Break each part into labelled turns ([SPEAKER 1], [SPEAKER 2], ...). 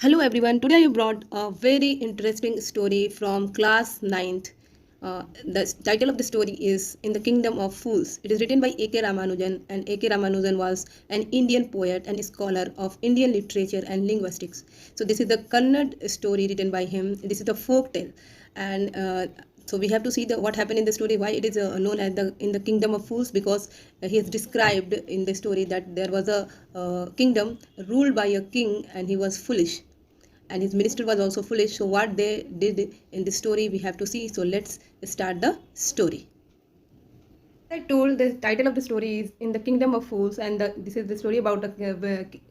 [SPEAKER 1] Hello everyone. Today I brought a very interesting story from class ninth. The title of the story is In the Kingdom of Fools. It is written by A.K. Ramanujan, and A.K. Ramanujan was an Indian poet and scholar of Indian literature and linguistics. So this is the Kannada story written by him. This is the folk tale, and so we have to see what happened in the story, why it is known as the in the kingdom of fools, because he has described in the story that there was a kingdom ruled by a king and he was foolish, and his minister was also foolish. So what they did in the story we have to see. So let's start the story. I told, the title of the story is In the Kingdom of Fools, and this is the story about a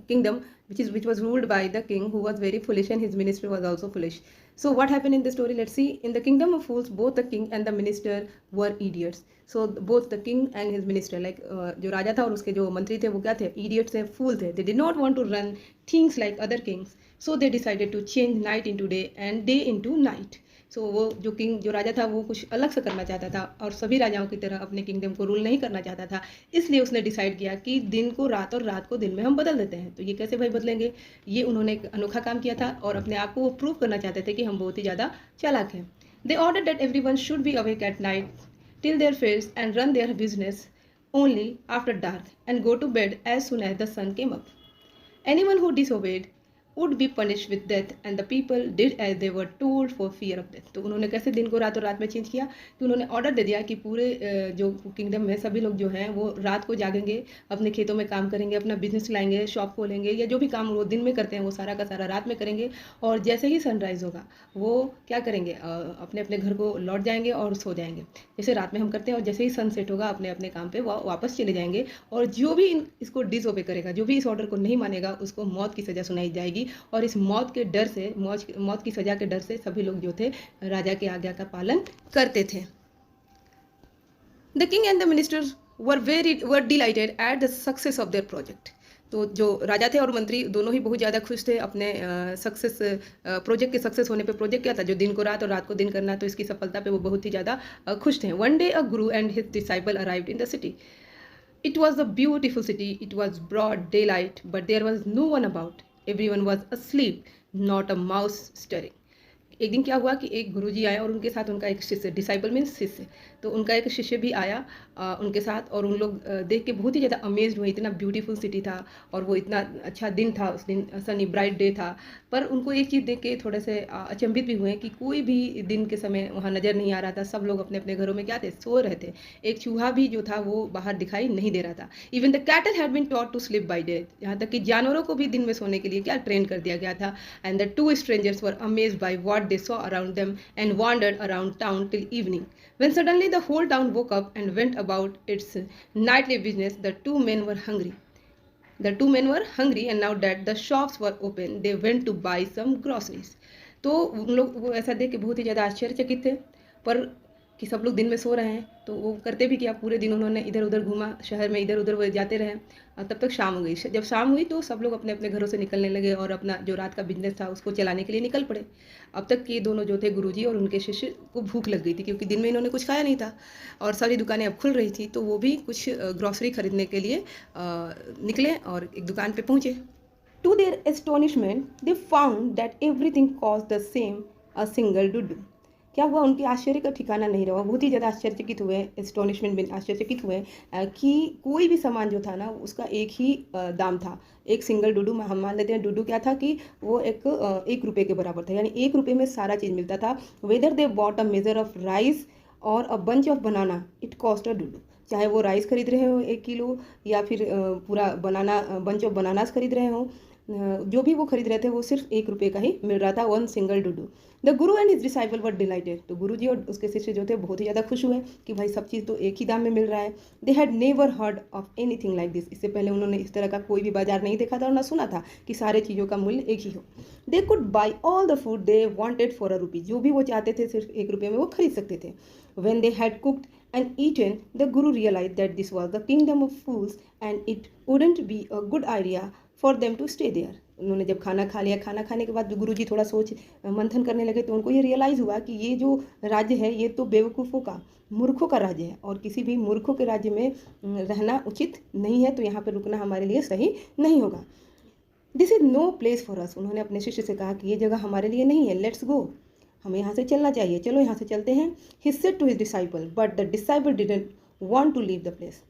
[SPEAKER 1] kingdom which was ruled by the king who was very foolish, and his minister was also foolish. So what happened in the story? Let's see. In the Kingdom of Fools, both the king and the minister were idiots. So both the king and his minister, like जो राजा था और उसके जो मंत्री थे, वो क्या थे? Idiots थे, fool थे. They did not want to run things like other kings. So they decided to change night into day and day into night. सो वो जो किंग जो राजा था वो कुछ अलग से करना चाहता था और सभी राजाओं की तरह अपने किंगडम को रूल नहीं करना चाहता था। इसलिए उसने डिसाइड किया कि दिन को रात और रात को दिन में हम बदल देते हैं। तो ये कैसे भाई बदलेंगे? ये उन्होंने एक अनोखा काम किया था और अपने आप को वो प्रूव करना चाहते थे कि हम बहुत ही ज़्यादा चालाक हैं। They order that everyone should be awake at night till their fields and run their business only after dark and go to bed as soon as the sun came up. Anyone who disobeyed would be punished with death and the people did as they were told for fear of death. तो उन्होंने कैसे दिन को रातों रात में change किया कि उन्होंने ऑर्डर दे दिया कि पूरे जो किंगडम में सभी लोग जो हैं वो रात को जागेंगे, अपने खेतों में काम करेंगे, अपना बिजनेस चलाएंगे, शॉप खोलेंगे, या जो भी काम वो दिन में करते हैं वो सारा का सारा रात में करेंगे, और जैसे ही सनराइज होगा वो क्या करेंगे, अपने अपने घर को लौट जाएंगे और सो जाएंगे जैसे रात में हम करते हैं, और जैसे ही सनसेट होगा अपने अपने काम पे वो वापस चले जाएंगे। और जो भी इसको डिसओबे करेगा, जो भी इस ऑर्डर को नहीं मानेगा, उसको मौत की सज़ा सुनाई जाएगी। और इस मौत के डर से, मौत की सज़ा के डर से सभी लोग जो थे राजा की आज्ञा का पालन करते थे। The king and the ministers were dilated at the success of their project. तो जो राजा थे और मंत्री दोनों ही बहुत ज़्यादा खुश थे अपने सक्सेस प्रोजेक्ट के सक्सेस होने पे। प्रोजेक्ट क्या था? जो दिन को रात और रात को दिन करना, तो इसकी सफलता पे वो बहुत ही ज़्यादा खुश थे। One day a Guru and his disciple arrived in the city. It was a beautiful city. It was broad daylight, but there was no one about. Everyone was asleep, not a mouse stirring. एक दिन क्या हुआ कि एक गुरुजी आए और उनके साथ उनका एक शिष्य, डिसाइपल मीन्स शिष्य, तो उनका एक शिष्य भी आया उनके साथ, और उन लोग देख के बहुत ही ज़्यादा अमेज्ड हुए। इतना ब्यूटीफुल सिटी था और वो इतना अच्छा दिन था, उस दिन सनी ब्राइट डे था। पर उनको एक चीज़ देख के थोड़े से अचंभित भी हुए कि कोई भी दिन के समय वहाँ नज़र नहीं आ रहा था। सब लोग अपने अपने घरों में क्या थे, सो रहे थे। एक चूहा भी जो था वो बाहर दिखाई नहीं दे रहा था। Even the cattle had been taught to sleep by day, यहाँ तक कि जानवरों को भी दिन में सोने के लिए क्या ट्रेन कर दिया गया था। And the two strangers were amazed by what they saw around them and wandered around town till evening, when suddenly the whole town woke up and went about its nightly business. The two men were hungry and now that the shops were open they went to buy some groceries. तो उन लोग वो ऐसा देख के बहुत ही ज़्यादा आश्चर्यचकित थे, पर कि सब लोग दिन में सो रहे हैं, तो वो करते भी क्या, पूरे दिन उन्होंने इधर उधर घूमा, शहर में इधर उधर वो जाते रहे। तब तक शाम हो गई। जब शाम हुई तो सब लोग अपने अपने घरों से निकलने लगे और अपना जो रात का बिजनेस था उसको चलाने के लिए निकल पड़े। अब तक ये दोनों जो थे, गुरुजी और उनके शिष्य को भूख लग गई थी, क्योंकि दिन में इन्होंने कुछ खाया नहीं था और सारी दुकानें अब खुल रही थी। तो वो भी कुछ ग्रॉसरी खरीदने के लिए निकले और एक दुकान पर पहुँचे। To their astonishment they found that everything cost the same, a single duddu. क्या हुआ, उनके आश्चर्य का ठिकाना नहीं रहा। बहुत ही ज़्यादा आश्चर्यचकित हुए, एस्टोनिशमेंट में आश्चर्यचकित हुए कि कोई भी सामान जो था ना उसका एक ही दाम था। एक सिंगल डुडू, हम मान लेते हैं डुडू क्या था कि वो एक रुपये के बराबर था, यानी एक रुपये में सारा चीज़ मिलता था। Whether they bought a measure of rice और a bunch of banana it cost a duddu. चाहे वो राइस खरीद रहे हो 1 किलो, या फिर पूरा बनाना बंच ऑफ बनानास खरीद रहे हो, जो भी वो खरीद रहे थे वो सिर्फ 1 रुपये का ही मिल रहा था, 1 single Dudu. The Guru and his disciple were dilated. तो गुरु जी और उसके शिष्य जो थे बहुत ही ज़्यादा खुश हुए कि भाई सब चीज़ तो एक ही दाम में मिल रहा है। They had never heard of anything like this. इससे पहले उन्होंने इस तरह का कोई भी बाजार नहीं देखा था और ना सुना था कि सारे चीज़ों का मूल्य एक ही हो। They could buy all the food they wanted for a rupee. जो भी वो चाहते थे सिर्फ 1 रुपये में वो खरीद सकते थे। When they had cooked and eaten, the Guru realized that this was the kingdom of fools and it wouldn't be a good idea for them to stay there. उन्होंने जब खाना खा लिया, खाना खाने के बाद गुरु जी थोड़ा सोच मंथन करने लगे, तो उनको ये रियलाइज़ हुआ कि ये जो राज्य है ये तो बेवकूफ़ों का, मूर्खों का राज्य है, और किसी भी मूर्खों के राज्य में रहना उचित नहीं है, तो यहाँ पर रुकना हमारे लिए सही नहीं होगा। This is no place for us. उन्होंने अपने शिष्य से कहा कि ये जगह हमारे लिए नहीं है, लेट्स गो, हमें यहाँ से चलना चाहिए, चलो यहाँ से चलते हैं। He said to his disciple but the disciple didn't want to leave the place.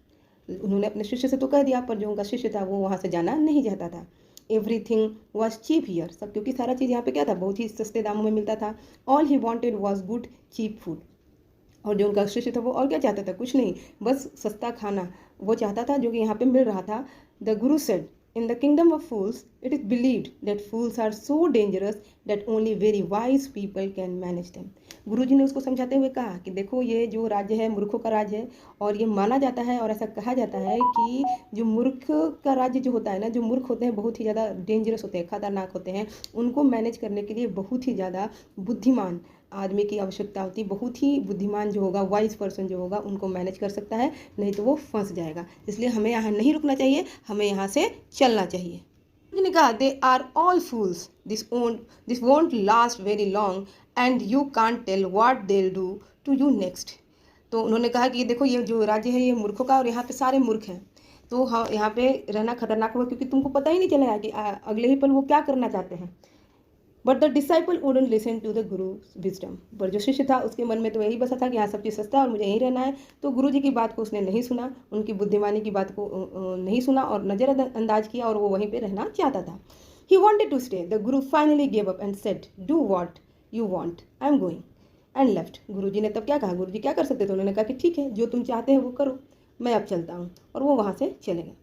[SPEAKER 1] उन्होंने अपने शिष्य से तो कह दिया, पर जो उनका शिष्य था वो वहाँ से जाना नहीं चाहता था। एवरीथिंग वॉज चीप हियर, सब क्योंकि सारा चीज़ यहाँ पे क्या था, बहुत ही सस्ते दामों में मिलता था। All he wanted was good cheap food. और जो उनका शिष्य था वो और क्या चाहता था, कुछ नहीं, बस सस्ता खाना वो चाहता था जो कि यहाँ पे मिल रहा था। The guru said in the kingdom of fools it is believed that fools are so dangerous that only very wise people can manage them. Guru ji ने उसको समझाते हुए कहा कि देखो ये जो राज्य है मूर्खों का राज्य है, और ये माना जाता है और ऐसा कहा जाता है कि जो मूर्ख का राज्य जो होता है ना, जो मूर्ख होते हैं बहुत ही ज़्यादा डेंजरस होते हैं, खतरनाक होते हैं, उनको मैनेज करने के लिए बहुत ही ज़्यादा बुद्धिमान आदमी की आवश्यकता होती है। बहुत ही बुद्धिमान जो होगा, वाइज पर्सन जो होगा, उनको मैनेज कर सकता है, नहीं तो वो फंस जाएगा। इसलिए हमें यहाँ नहीं रुकना चाहिए, हमें यहाँ से चलना चाहिए। ने कहा they are all fools, this won't last very long and you can't tell what they do to you next. तो उन्होंने कहा कि देखो ये जो राज्य है ये मूर्खों का, और यहाँ पे सारे मूर्ख हैं, तो हाँ यहाँ पे रहना खतरनाक होगा, क्योंकि तुमको पता ही नहीं चलेगा कि अगले ही पल वो क्या करना चाहते हैं। But the disciple wouldn't listen to the guru wisdom. पर जो शिष्य था उसके मन में तो यही बसा था कि यहाँ सब चीज़ सस्ता है और मुझे यहीं रहना है। तो गुरु जी की बात को उसने नहीं सुना, उनकी बुद्धिमानी की बात को नहीं सुना और नज़रअंदाज किया, और वो वहीं पे रहना चाहता था। He wanted to stay. The guru finally gave up and said do what you want, I am going, and left. Guru ji ने तब क्या कहा, गुरु जी क्या कर सकते थे, उन्होंने कहा कि ठीक है जो तुम चाहते हैं वो करो, मैं अब चलता हूँ, और वो वहाँ से चले गए।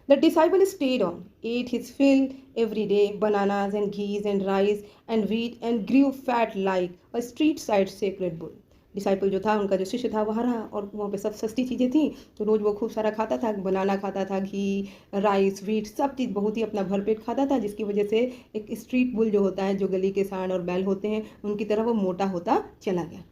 [SPEAKER 1] The disciple stayed on, ate his fill every day, bananas and ghees and rice and wheat, and grew fat like a street side sacred bull. Disciple जो था, उनका जो शिष्य था, वहाँ रहा, और वहाँ पे सब सस्ती चीज़ें थी, तो रोज़ वो खूब सारा खाता था, बनाना खाता था, घी, राइस, व्हीट, सब चीज़ बहुत ही अपना भरपेट खाता था, जिसकी वजह से एक स्ट्रीट बुल जो होता है, जो गली के सांड और बैल होते हैं, उनकी तरह वो मोटा होता चला गया।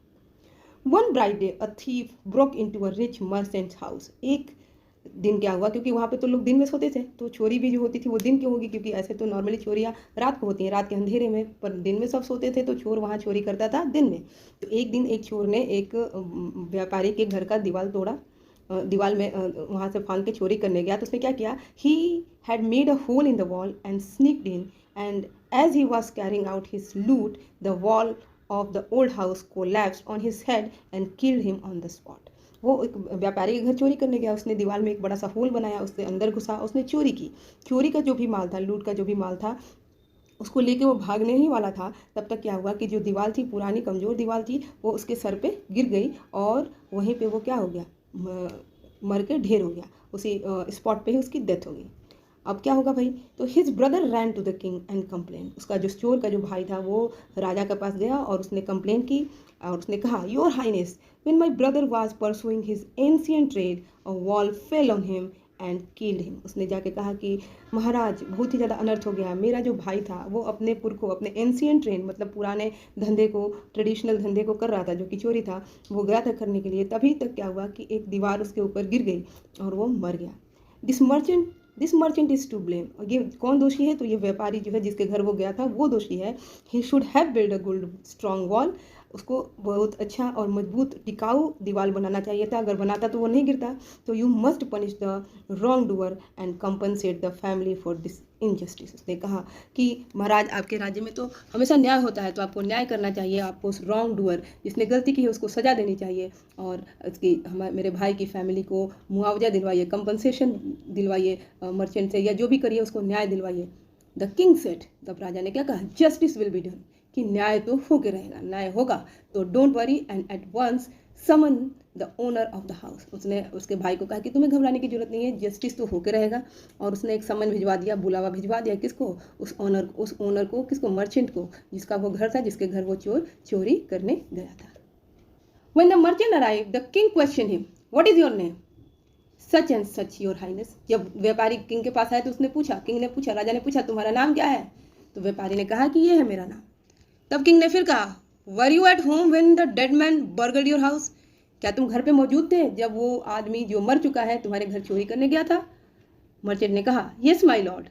[SPEAKER 1] One bright day a thief broke into a rich merchants house. एक दिन क्या हुआ, क्योंकि वहाँ पे तो लोग दिन में सोते थे, तो चोरी भी जो होती थी वो दिन क्यों होगी, क्योंकि ऐसे तो नॉर्मली चोरियाँ रात को होती हैं, रात के अंधेरे में, पर दिन में सब सोते थे, तो चोर वहाँ चोरी करता था दिन में। तो एक दिन एक चोर ने एक व्यापारी के घर का दीवार तोड़ा, दीवार में वहाँ से फांद के चोरी करने गया। तो उसने क्या किया, he had made a hole in the wall and sneaked in, and as he was carrying out his loot the wall of the old house collapsed on his head and killed him on the spot. वो एक व्यापारी के घर चोरी करने गया, उसने दीवार में एक बड़ा सा होल बनाया, उससे अंदर घुसा, उसने चोरी की। चोरी का जो भी माल था, लूट का जो भी माल था, उसको लेके वो भागने ही वाला था। तब तक क्या हुआ कि जो दीवार थी, पुरानी कमज़ोर दीवार थी, वो उसके सर पे गिर गई, और वहीं पे वो क्या हो गया, मर के ढेर हो गया, उसी स्पॉट पे ही उसकी डेथ हो गई। अब क्या होगा भाई, तो his brother ran to the king and complain. उसका जो चोर का जो भाई था वो राजा के पास गया और उसने कंप्लेन की, और उसने कहा your highness, when my brother was pursuing his ancient trade a wall fell on him and killed him. उसने जाके कहा कि महाराज बहुत ही ज़्यादा अनर्थ हो गया, मेरा जो भाई था वो अपने पुरखों, अपने एंशिएंट ट्रेड मतलब पुराने धंधे को, ट्रेडिशनल धंधे को कर रहा था, जो कि चोरी था, वो गया था करने के लिए। तभी तक क्या हुआ कि एक दीवार उसके ऊपर गिर गई और वो मर गया। This merchant is to blame. और ये कौन दोषी है, तो ये व्यापारी जो है जिसके घर वो गया था वो दोषी है। He should have build a good strong wall. उसको बहुत अच्छा और मजबूत टिकाऊ दीवार बनाना चाहिए था, अगर बनाता तो वो नहीं गिरता। तो you must punish the wrong doer and compensate the family for this injustice. उसने कहा कि महाराज आपके राज्य में तो हमेशा न्याय होता है, तो आपको न्याय करना चाहिए, आपको उस रॉन्ग डूअर जिसने गलती की है उसको सजा देनी चाहिए, और उसकी मेरे भाई की फैमिली को मुआवजा दिलवाइए, कंपनसेशन दिलवाइए मर्चेंट से, या जो भी करिए उसको न्याय दिलवाइए। द किंग सेड, तब राजा ने क्या कहा, जस्टिस विल बी डन, कि न्याय तो होके रहेगा, न्याय होगा, तो don't worry and at once summon the owner of the house. उसने उसके भाई को कहा कि तुम्हें घबराने की जरूरत नहीं है, जस्टिस तो होके रहेगा। और उसने एक समन भिजवा दिया, बुलावा भिजवा दिया, किसको, उस ओनर को, किसको, मर्चेंट को, जिसका वो घर था, जिसके घर वो चोरी करने गया था। When the merchant arrived, the king questioned him, "What is your name?" "Such and such, your highness." जब व्यापारी किंग के पास आया तो उसने पूछा, किंग ने पूछा, राजा ने पूछा, तुम्हारा नाम क्या है? तो व्यापारी ने कहा कि ये है मेरा नाम। तब किंग ने फिर कहा, were you at home when the dead man burgled your house? क्या तुम घर पे मौजूद थे जब वो आदमी जो मर चुका है तुम्हारे घर चोरी करने गया था? मर्चेंट ने कहा, yes my lord,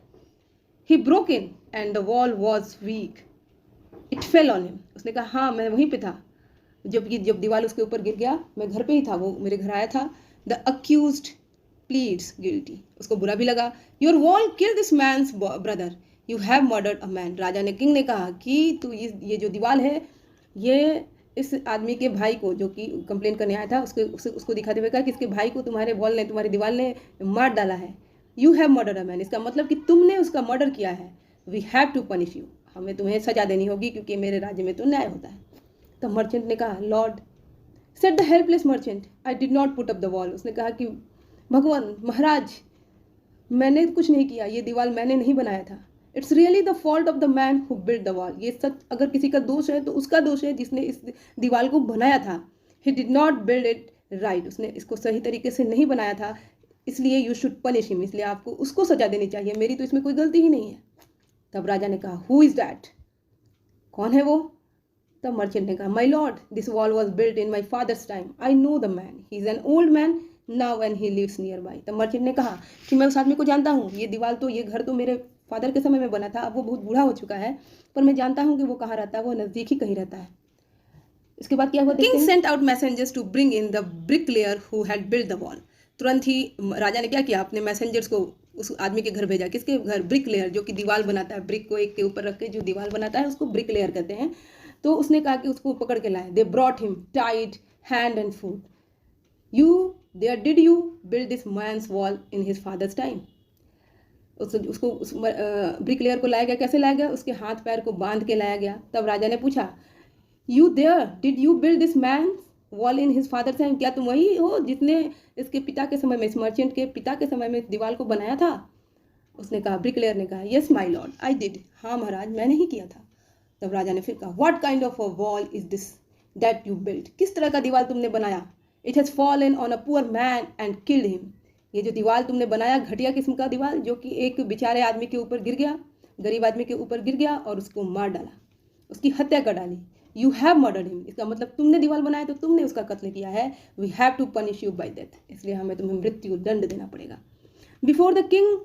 [SPEAKER 1] he broke in and the wall was weak, it fail on him. उसने कहा, हाँ मैं वहीं पे था, जब दीवार उसके ऊपर गिर गया, मैं घर पे ही था, वो मेरे घर आया था। The accused pleads guilty. उसको बुरा भी लगा। Your wall kill this man's brother, you have murdered a man. राजा ने, किंग ने कहा कि तू ये जो दीवार है, ये इस आदमी के भाई को, जो कि कंप्लेन करने आया था, उसको दिखाते हुए कहा कि इसके भाई को तुम्हारे बॉल ने, तुम्हारी दीवार ने मार डाला है। You have murdered a man, इसका मतलब कि तुमने उसका मर्डर किया है। We have to punish you, हमें तुम्हें सजा देनी होगी, क्योंकि मेरे राज्य में तो न्याय होता है। तो मर्चेंट ने कहा, Lord, said the helpless merchant, I did not put up the wall. उसने कहा कि भगवान, महाराज, मैंने कुछ नहीं किया, ये दीवार मैंने नहीं बनाया था। It's really the fault of the man who build the wall. ये सच अगर किसी का दोष है तो उसका दोष है जिसने इस दीवार को बनाया था। He did not build it right, उसने इसको सही तरीके से नहीं बनाया था, इसलिए यू शुड पनिश हिम, इसलिए आपको उसको सजा देनी चाहिए, मेरी तो इसमें कोई गलती ही नहीं है। तब राजा ने कहा, हु इज दैट, कौन है वो? तब मर्चेंट ने कहा, my lord, this wall was built in my father's time, I know the man, he is an old man now and he lives near by. तब मर्चेंट ने कहा कि मैं उस आदमी को जानता हूँ, ये दीवार तो, ये घर तो मेरे फादर के समय में बना था, अब वो बहुत बूढ़ा हो चुका है, पर मैं जानता हूँ कि वो कहाँ रहता है, वो नज़दीक ही कहीं रहता है। इसके बाद क्या हुआ? King sent out messengers to bring in the bricklayer who had built the wall. तुरंत ही राजा ने क्या किया, अपने मैसेंजर्स को उस आदमी के घर भेजा। किसके घर? ब्रिकलेयर, जो कि दीवार बनाता है, ब्रिक को एक के ऊपर रख के जो दीवार बनाता है उसको ब्रिकलेयर कहते हैं। तो उसने कहा कि उसको पकड़ के लाए। They brought him tied hand and foot. You there did you build this man's wall in his father's time. उसको उस ब्रिकलेयर को लाया गया। कैसे लाया गया? उसके हाथ पैर को बांध के लाया गया। तब राजा ने पूछा, you there did you build this man wall in his father time, क्या तुम वही हो जिसने इसके पिता के समय में, इस मर्चेंट के पिता के समय में इस दीवार को बनाया था? उसने कहा, ब्रिकलेयर ने कहा, yes my lord I did, हाँ महाराज मैंने ही किया था। तब राजा ने फिर कहा, what kind of a wall is this that you build, किस तरह का दीवार तुमने बनाया? It has fallen on a poor man and killed him. ये जो दीवार तुमने बनाया, घटिया किस्म का दीवार, जो कि एक बेचारे आदमी के ऊपर गिर गया, गरीब आदमी के ऊपर गिर गया और उसको मार डाला, उसकी हत्या कर डाली। यू हैव मर्डर्ड हिम, इसका मतलब तुमने दीवार बनाया तो तुमने उसका कत्ल किया है। We have to punish you by death, इसलिए हमें तुम्हें मृत्यु दंड देना पड़ेगा। Before the king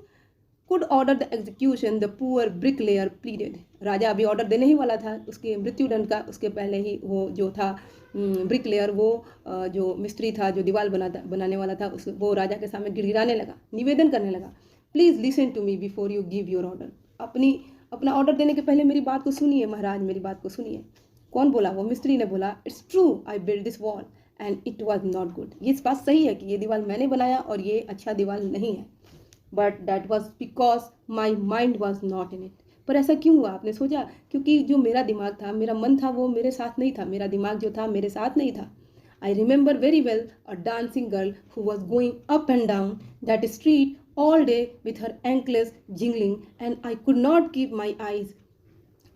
[SPEAKER 1] could order the execution the poor bricklayer pleaded. राजा अभी ऑर्डर देने ही वाला था उसके मृत्युदंड का, उसके पहले ही वो जो था ब्रिकलेयर, वो जो मिस्त्री था, जो दीवार बनाने वाला था, वो राजा के सामने गिड़गिड़ाने लगा, निवेदन करने लगा, please listen to me before you give your order. अपना ऑर्डर देने के पहले मेरी बात को सुनिए महाराज, मेरी बात को सुनिए। कौन बोला? वो मिस्त्री ने बोला, it's true I build this wall and it was not good. ये बात सही है कि ये दीवार मैंने बनाया और ये अच्छा दीवार नहीं है, but that was because my mind was not in it. पर ऐसा क्यों हुआ? आपने सोचा? क्योंकि जो मेरा दिमाग था, मेरा मन था, वो मेरे साथ नहीं था, मेरा दिमाग जो था मेरे साथ नहीं था। I remember very well a dancing girl who was going up and down that street all day with her ankles jingling, and I could not keep my eyes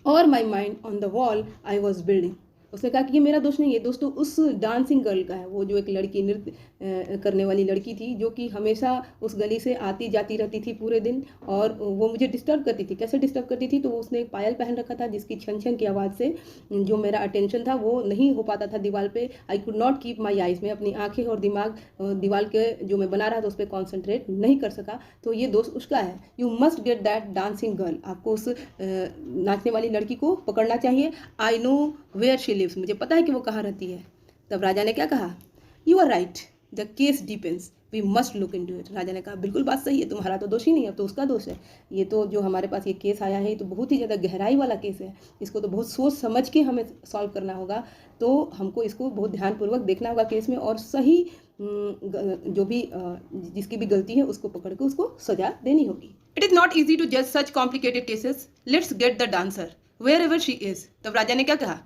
[SPEAKER 1] or my mind on the wall I was building. उसने कहा कि ये मेरा दोष नहीं है, दोस्तों उस डांसिंग गर्ल का है, वो जो एक लड़की, नृत्य करने वाली लड़की थी, जो कि हमेशा उस गली से आती जाती रहती थी पूरे दिन, और वो मुझे डिस्टर्ब करती थी। कैसे डिस्टर्ब करती थी? तो वो उसने एक पायल पहन रखा था जिसकी छन छन की आवाज़ से जो मेरा अटेंशन था वो नहीं हो पाता था दीवार पे। I could not keep my eyes, में अपनी आँखें और दिमाग दीवार के जो मैं बना रहा था उस पर कॉन्सेंट्रेट नहीं कर सका। तो ये दोष उसका है। You must get that dancing girl, आपको उस नाचने वाली लड़की को पकड़ना चाहिए। I know where she lives, मुझे पता है कि वो कहाँ रहती है। तब राजा ने क्या कहा? You are right, the case depends, we must look into it. राजा ने कहा, बिल्कुल बात सही है, तुम्हारा तो दोष ही नहीं है, अब तो उसका दोष है। ये तो जो हमारे पास ये केस आया है, ये तो बहुत ही ज़्यादा गहराई वाला केस है, इसको तो बहुत सोच समझ के हमें सॉल्व करना होगा। तो हमको इसको बहुत ध्यानपूर्वक देखना होगा केस में, और सही जो भी जिसकी भी गलती है उसको पकड़ के उसको सजा देनी होगी। It is not easy to जज such complicated cases, let's get the dancer wherever she is. तब राजा ने क्या कहा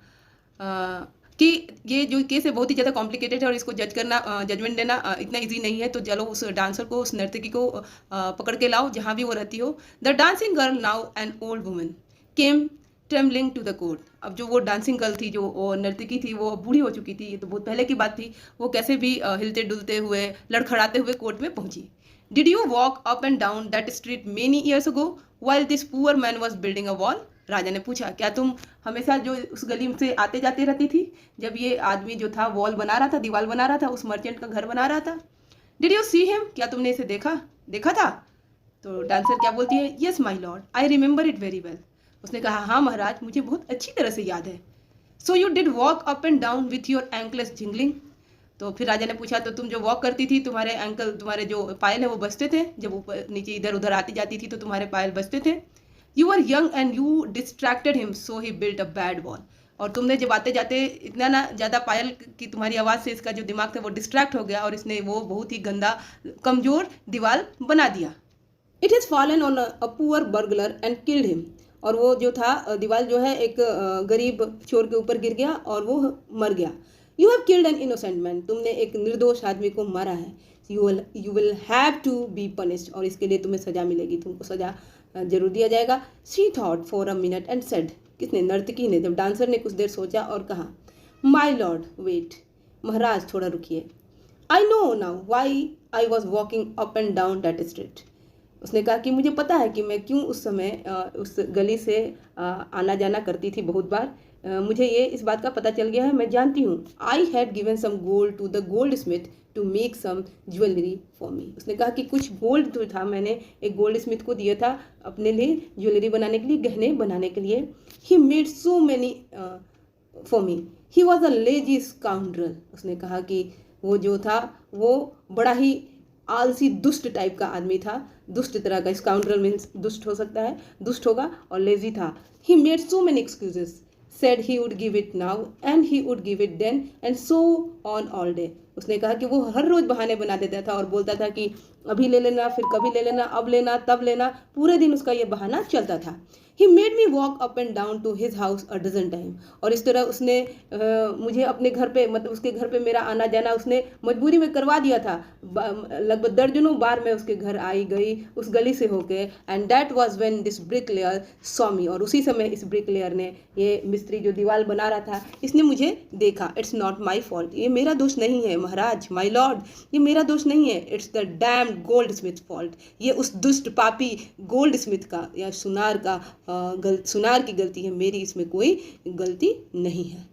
[SPEAKER 1] कि ये जो केस है बहुत ही ज़्यादा कॉम्प्लिकेटेड है और इसको जज करना, जजमेंट देना इतना इजी नहीं है, तो चलो उस डांसर को, उस नर्तकी को पकड़ के लाओ जहाँ भी वो रहती हो। The dancing girl now an old woman came trembling to the court. अब जो वो डांसिंग गर्ल थी, जो वो नर्तकी थी, वो बूढ़ी हो चुकी थी, ये तो बहुत पहले की बात थी। वो कैसे भी हिलते डुलते हुए, लड़खड़ाते हुए कोर्ट में पहुंची। Did you walk up and down that street many years ago while this poor man was building a wall? राजा ने पूछा, क्या तुम हमेशा जो उस गली से आते जाते रहती थी जब ये आदमी जो था वॉल बना रहा था, दीवार बना रहा था, उस मर्चेंट का घर बना रहा था? डिड यू सी हिम, क्या तुमने इसे देखा था? तो डांसर क्या बोलती है? Yes my lord I remember it very well. उसने कहा, हाँ महाराज मुझे बहुत अच्छी तरह से याद है। So you did walk up and down with your ankles jingling. तो फिर राजा ने पूछा, तो तुम जो वॉक करती थी, तुम्हारे एंकल, तुम्हारे जो पायल है वो बजते थे, जब ऊपर नीचे इधर उधर आती जाती थी तो तुम्हारे पायल बजते थे? You are young and you distracted him so he built a bad wall. और तुमने जब आते जाते इतना ना ज़्यादा पायल की तुम्हारी आवाज़ से इसका जो दिमाग था वो डिस्ट्रैक्ट हो गया और इसने वो बहुत ही गंदा कमज़ोर दीवार बना दिया। It has fallen on a poor burglar and killed him. और वो जो था दीवार जो है एक गरीब चोर के ऊपर गिर गया और वो मर गया। You have killed an innocent man. तुमने एक निर्दोष आदमी को मारा है। You will have to be punished. और इसके लिए तुम्हें सजा मिलेगी, तुमको सजा जरूर दिया जाएगा। She thought for a minute and said. किसने? नर्तकी ने। जब डांसर ने कुछ देर सोचा और कहा, माई लॉर्ड वेट। महाराज थोड़ा रुकिए। I know now why I was walking up and down that street. उसने कहा कि मुझे पता है कि मैं क्यों उस समय उस गली से आना जाना करती थी बहुत बार। मुझे ये इस बात का पता चल गया है, मैं जानती हूँ। I had given some gold to the goldsmith to make some jewellery for me. उसने कहा कि कुछ गोल्ड जो था मैंने एक गोल्ड स्मिथ को दिया था अपने लिए ज्वेलरी बनाने के लिए, गहने बनाने के लिए। He made so many for me. He was a lazy scoundrel. उसने कहा कि वो जो था वो बड़ा ही आलसी दुष्ट टाइप का आदमी था, दुष्ट तरह का। स्काउंड्रल मीन्स दुष्ट हो सकता है, दुष्ट होगा, और लेजी था। He made so many excuses, said he would give it now and he would give it then and so on all day। उसने कहा कि वो हर रोज बहाने बना देता था और बोलता था कि अभी ले लेना, फिर कभी ले लेना, अब लेना, तब लेना। पूरे दिन उसका ये बहाना चलता था। He made me walk up and down to his house a dozen time. और इस तरह उसने मुझे अपने घर पे, मतलब उसके घर पे मेरा आना जाना उसने मजबूरी में करवा दिया था। लगभग दर्जनों बार मैं उसके घर आई गई उस गली से होके। And that was when this brick layer saw me. और उसी समय इस ब्रिक लेयर ने, ये मिस्त्री जो दीवार बना रहा था, इसने मुझे देखा। It's not my fault. ये मेरा दोष नहीं है महाराज, माई लॉर्ड, ये मेरा दोष नहीं है। It's the damned goldsmith fault. ये उस दुष्ट पापी गोल्ड स्मिथ का या सुनार का सुनार की गलती है, मेरी इसमें कोई गलती नहीं है।